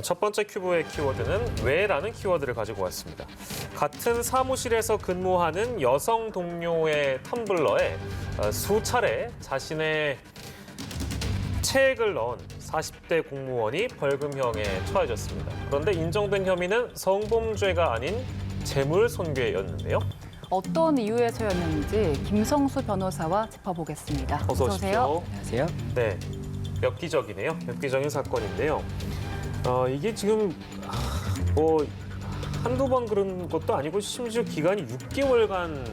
첫 번째 큐브의 키워드는 왜라는 키워드를 가지고 왔습니다. 같은 사무실에서 근무하는 여성 동료의 텀블러에 수차례 자신의 체액을 넣은 40대 공무원이 벌금형에 처해졌습니다. 그런데 인정된 혐의는 성범죄가 아닌 재물손괴였는데요. 어떤 이유에서였는지 김성수 변호사와 짚어보겠습니다. 어서 오십시오. 안녕하세요. 네, 엽기적이네요. 엽기적인 사건인데요. 이게 지금 뭐 한두 번 그런 것도 아니고 심지어 기간이 6개월간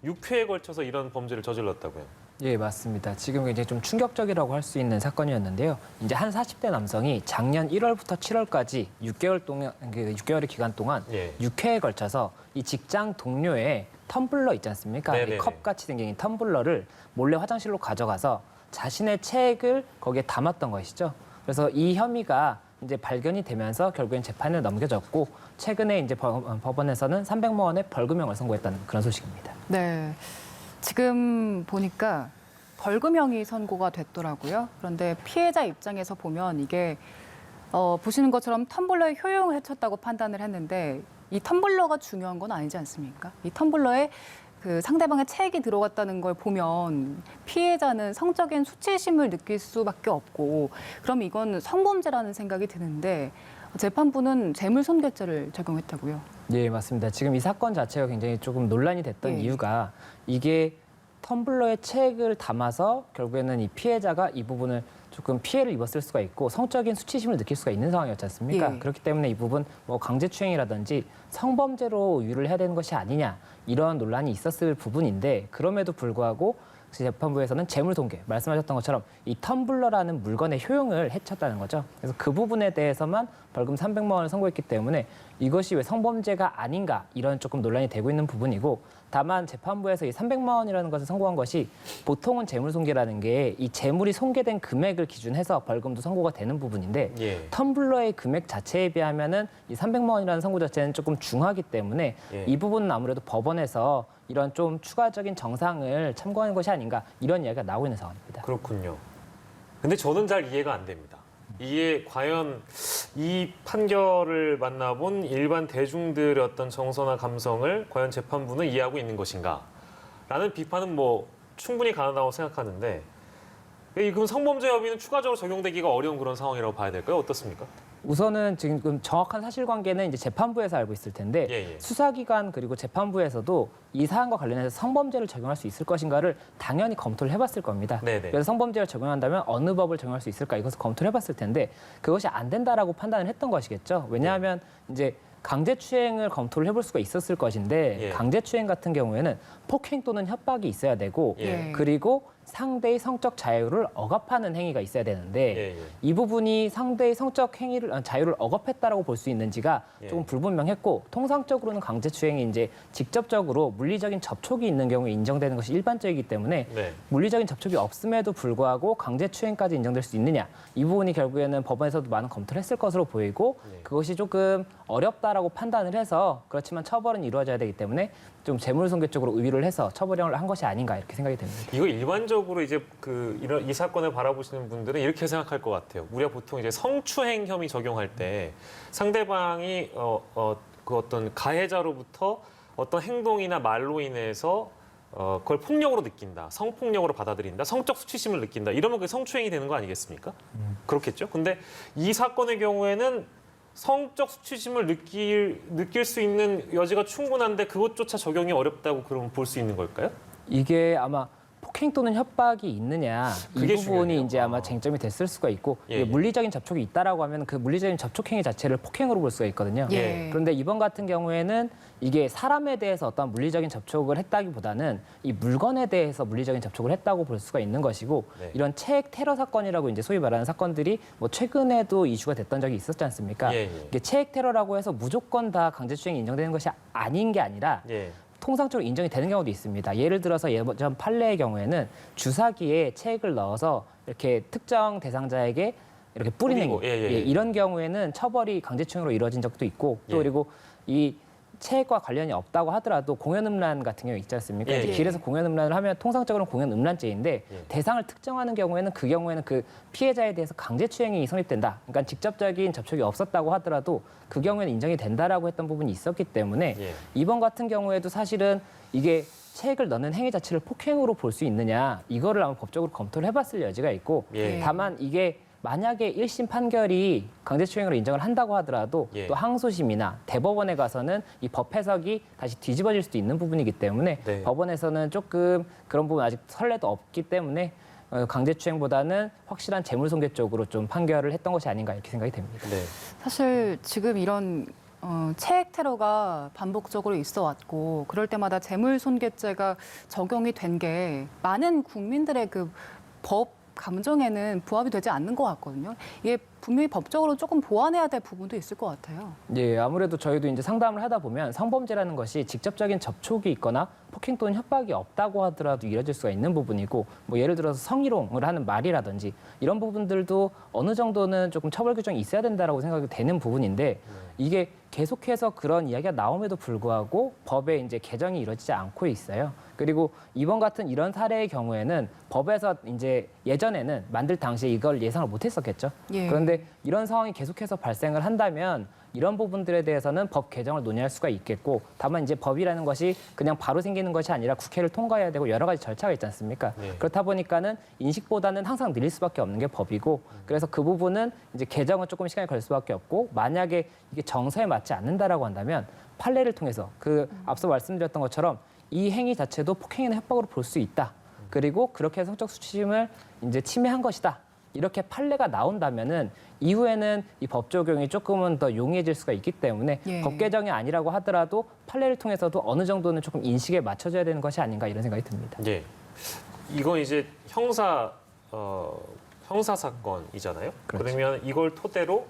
6회에 걸쳐서 이런 범죄를 저질렀다고요. 예, 맞습니다. 지금 굉장히 좀 충격적이라고 할 수 있는 사건이었는데요. 이제 한 40대 남성이 작년 1월부터 7월까지 6개월 동안, 6개월의 기간 동안 예. 6회에 걸쳐서 이 직장 동료의 텀블러 있지 않습니까? 네네네. 이 컵같이 생긴 이 텀블러를 몰래 화장실로 가져가서 자신의 체액을 거기에 담았던 것이죠. 그래서 이 혐의가 이제 발견이 되면서 결국엔 재판에 넘겨졌고 최근에 이제 법원에서는 300만 원의 벌금형을 선고했다는 그런 소식입니다. 네, 지금 보니까 벌금형이 선고가 됐더라고요. 그런데 피해자 입장에서 보면 이게 보시는 것처럼 텀블러의 효용을 해쳤다고 판단을 했는데 이 텀블러가 중요한 건 아니지 않습니까? 이 텀블러에 그 상대방의 체액이 들어갔다는 걸 보면 피해자는 성적인 수치심을 느낄 수밖에 없고 그럼 이건 성범죄라는 생각이 드는데 재판부는 재물손괴죄를 적용했다고요. 예, 맞습니다. 지금 이 사건 자체가 굉장히 조금 논란이 됐던 예. 이유가 이게 텀블러에 체액을 담아서 결국에는 이 피해자가 이 부분을 조금 피해를 입었을 수가 있고 성적인 수치심을 느낄 수가 있는 상황이었지 않습니까? 예. 그렇기 때문에 이 부분 뭐 강제추행이라든지 성범죄로 유를 해야 되는 것이 아니냐 이런 논란이 있었을 부분인데 그럼에도 불구하고 재판부에서는 재물손괴, 말씀하셨던 것처럼 이 텀블러라는 물건의 효용을 해쳤다는 거죠. 그래서 그 부분에 대해서만 벌금 300만 원을 선고했기 때문에 이것이 왜 성범죄가 아닌가 이런 조금 논란이 되고 있는 부분이고 다만 재판부에서 이 300만 원이라는 것을 선고한 것이 보통은 재물손괴라는 게 이 재물이 손괴된 금액을 기준해서 벌금도 선고가 되는 부분인데 예. 텀블러의 금액 자체에 비하면은 이 300만 원이라는 선고 자체는 조금 중하기 때문에 예. 이 부분은 아무래도 법원에서 이런 좀 추가적인 정상을 참고하는 것이 아닌가 이런 이야기가 나오고 있는 상황입니다. 그렇군요. 근데 저는 잘 이해가 안 됩니다. 이게 과연 이 판결을 만나본 일반 대중들의 어떤 정서나 감성을 과연 재판부는 이해하고 있는 것인가? 라는 비판은 뭐 충분히 가능하다고 생각하는데 그럼 성범죄 혐의는 추가적으로 적용되기가 어려운 그런 상황이라고 봐야 될까요? 어떻습니까? 우선은 지금 정확한 사실관계는 이제 재판부에서 알고 있을 텐데 예. 수사기관 그리고 재판부에서도 이 사안과 관련해서 성범죄를 적용할 수 있을 것인가를 당연히 검토를 해봤을 겁니다. 네네. 그래서 성범죄를 적용한다면 어느 법을 적용할 수 있을까 이것을 검토를 해봤을 텐데 그것이 안 된다라고 판단을 했던 것이겠죠. 왜냐하면 이제 강제추행을 검토를 해볼 수가 있었을 것인데 예. 강제추행 같은 경우에는 폭행 또는 협박이 있어야 되고 예. 그리고 상대의 성적 자유를 억압하는 행위가 있어야 되는데 예. 이 부분이 상대의 성적 자유를 억압했다라고 볼 수 있는지가 예. 조금 불분명했고 통상적으로는 강제추행이 이제 직접적으로 물리적인 접촉이 있는 경우에 인정되는 것이 일반적이기 때문에 네. 물리적인 접촉이 없음에도 불구하고 강제추행까지 인정될 수 있느냐 이 부분이 결국에는 법원에서도 많은 검토를 했을 것으로 보이고 네. 그것이 조금 어렵다라고 판단을 해서 그렇지만 처벌은 이루어져야 되기 때문에 좀 재물손괴 쪽으로 의유를 해서 처벌형을 한 것이 아닌가 이렇게 생각이 됩니다. 이거 일반적으로 이제 이런 이 사건을 바라보시는 분들은 이렇게 생각할 것 같아요. 우리가 보통 이제 성추행 혐의 적용할 때 상대방이 그 어떤 가해자로부터 어떤 행동이나 말로 인해서 그걸 폭력으로 느낀다, 성폭력으로 받아들인다, 성적 수치심을 느낀다. 이러면 그게 성추행이 되는 거 아니겠습니까? 그렇겠죠. 근데 이 사건의 경우에는 성적 수치심을 느낄 수 있는 여지가 충분한데 그것조차 적용이 어렵다고 그러면 볼 수 있는 걸까요? 이게 아마 폭행 또는 협박이 있느냐 이 그게 부분이 중요하네요. 이제 아마 쟁점이 됐을 수가 있고 예, 이게 예. 물리적인 접촉이 있다라고 하면 그 물리적인 접촉 행위 자체를 폭행으로 볼 수가 있거든요. 예. 그런데 이번 같은 경우에는 이게 사람에 대해서 어떤 물리적인 접촉을 했다기보다는 이 물건에 대해서 물리적인 접촉을 했다고 볼 수가 있는 것이고 네. 이런 체액 테러 사건이라고 이제 소위 말하는 사건들이 뭐 최근에도 이슈가 됐던 적이 있었지 않습니까? 예, 예. 이게 체액 테러라고 해서 무조건 다 강제추행이 인정되는 것이 아닌 게 아니라 예. 통상적으로 인정이 되는 경우도 있습니다. 예를 들어서 예전 판례의 경우에는 주사기에 체액을 넣어서 이렇게 특정 대상자에게 이렇게 뿌리는 뿌리고, 예. 이런 경우에는 처벌이 강제추행으로 이루어진 적도 있고 또 예. 그리고 이 체액과 관련이 없다고 하더라도 공연음란 같은 경우 있지 않습니까? 예, 이제 예. 길에서 공연음란을 하면 통상적으로는 공연음란죄인데 예. 대상을 특정하는 경우에는 그 경우에는 그 피해자에 대해서 강제추행이 성립된다. 그러니까 직접적인 접촉이 없었다고 하더라도 그 경우에는 인정이 된다라고 했던 부분이 있었기 때문에 예. 이번 같은 경우에도 사실은 이게 체액을 넣는 행위 자체를 폭행으로 볼 수 있느냐 이거를 아마 법적으로 검토를 해봤을 여지가 있고 예. 다만 이게 만약에 1심 판결이 강제추행으로 인정을 한다고 하더라도 예. 또 항소심이나 대법원에 가서는 이 법 해석이 다시 뒤집어질 수도 있는 부분이기 때문에 네. 법원에서는 조금 그런 부분 아직 선례도 없기 때문에 강제추행보다는 확실한 재물손괴 쪽으로 좀 판결을 했던 것이 아닌가 이렇게 생각이 됩니다. 네. 사실 지금 이런 체액 테러가 반복적으로 있어 왔고 그럴 때마다 재물손괴죄가 적용이 된 게 많은 국민들의 그 법 감정에는 부합이 되지 않는 것 같거든요. 이게 분명히 법적으로 조금 보완해야 될 부분도 있을 것 같아요. 예, 아무래도 저희도 이제 상담을 하다 보면 성범죄라는 것이 직접적인 접촉이 있거나 폭행 또는 협박이 없다고 하더라도 이뤄질 수가 있는 부분이고 뭐 예를 들어서 성희롱을 하는 말이라든지 이런 부분들도 어느 정도는 조금 처벌 규정이 있어야 된다라고 생각이 되는 부분인데 이게 계속해서 그런 이야기가 나옴에도 불구하고 법에 이제 개정이 이루어지지 않고 있어요. 그리고 이번 같은 이런 사례의 경우에는 법에서 이제 예전에는 만들 당시에 이걸 예상을 못했었겠죠. 예. 그런데 이런 상황이 계속해서 발생을 한다면 이런 부분들에 대해서는 법 개정을 논의할 수가 있겠고 다만 이제 법이라는 것이 그냥 바로 생기는 것이 아니라 국회를 통과해야 되고 여러 가지 절차가 있지 않습니까? 네. 그렇다 보니까는 인식보다는 항상 느릴 수밖에 없는 게 법이고 그래서 그 부분은 이제 개정은 조금 시간이 걸 수밖에 없고 만약에 이게 정서에 맞지 않는다라고 한다면 판례를 통해서 그 앞서 말씀드렸던 것처럼 이 행위 자체도 폭행이나 협박으로 볼 수 있다. 그리고 그렇게 성적 수침을 이제 침해한 것이다. 이렇게 판례가 나온다면은 이후에는 이 법 적용이 조금은 더 용이해질 수가 있기 때문에 예. 법 개정이 아니라고 하더라도 판례를 통해서도 어느 정도는 조금 인식에 맞춰져야 되는 것이 아닌가 이런 생각이 듭니다. 예. 이건 이제 형사 사건이잖아요. 그렇죠. 그러면 이걸 토대로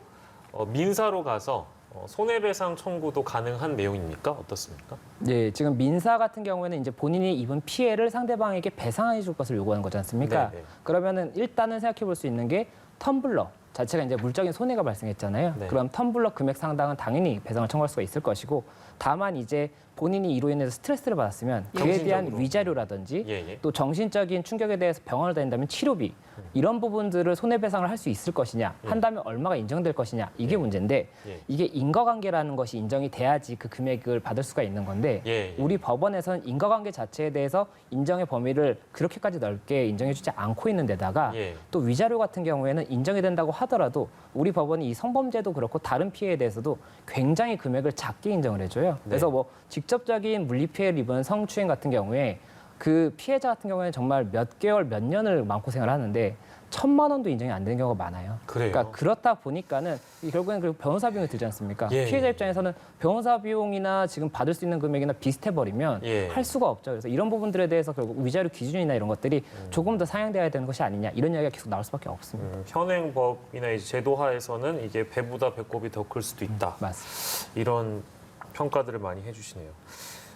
민사로 가서 손해배상 청구도 가능한 내용입니까? 어떻습니까? 예, 지금 민사 같은 경우에는 이제 본인이 입은 피해를 상대방에게 배상해 줄 것을 요구하는 거지 않습니까? 네, 네. 그러면은 일단은 생각해 볼 수 있는 게 텀블러 자체가 이제 물적인 손해가 발생했잖아요. 네. 그럼 텀블러 금액 상당은 당연히 배상을 청구할 수가 있을 것이고 다만 이제 본인이 이로 인해서 스트레스를 받았으면 그에 대한 정신적으로. 위자료라든지 예, 예. 또 정신적인 충격에 대해서 병원을 다닌다면 치료비 이런 부분들을 손해배상을 할 수 있을 것이냐 한다면 얼마가 인정될 것이냐 이게 문제인데 예. 이게 인과관계라는 것이 인정이 돼야지 그 금액을 받을 수가 있는 건데 예, 예. 우리 법원에서는 인과관계 자체에 대해서 인정의 범위를 그렇게까지 넓게 인정해주지 않고 있는 데다가 예. 또 위자료 같은 경우에는 인정이 된다고 하더라도 우리 법원이 이 성범죄도 그렇고 다른 피해에 대해서도 굉장히 금액을 작게 인정을 해줘요. 그래서 뭐 직접적인 물리피해를 입은 성추행 같은 경우에 그 피해자 같은 경우에는 정말 몇 개월, 몇 년을 마음고생을 하는데 1,000만 원도 인정이 안 되는 경우가 많아요. 그래요? 그러니까 그렇다 보니까는 결국에는 그 변호사 비용이 들지 않습니까? 예, 피해자 예. 입장에서는 변호사 비용이나 지금 받을 수 있는 금액이나 비슷해 버리면 예. 할 수가 없죠. 그래서 이런 부분들에 대해서 결국 위자료 기준이나 이런 것들이 조금 더 상향돼야 되는 것이 아니냐 이런 이야기가 계속 나올 수밖에 없습니다. 현행법이나 이제 제도하에서는 이게 배보다 배꼽이 더 클 수도 있다. 맞습니다. 이런 평가들을 많이 해주시네요.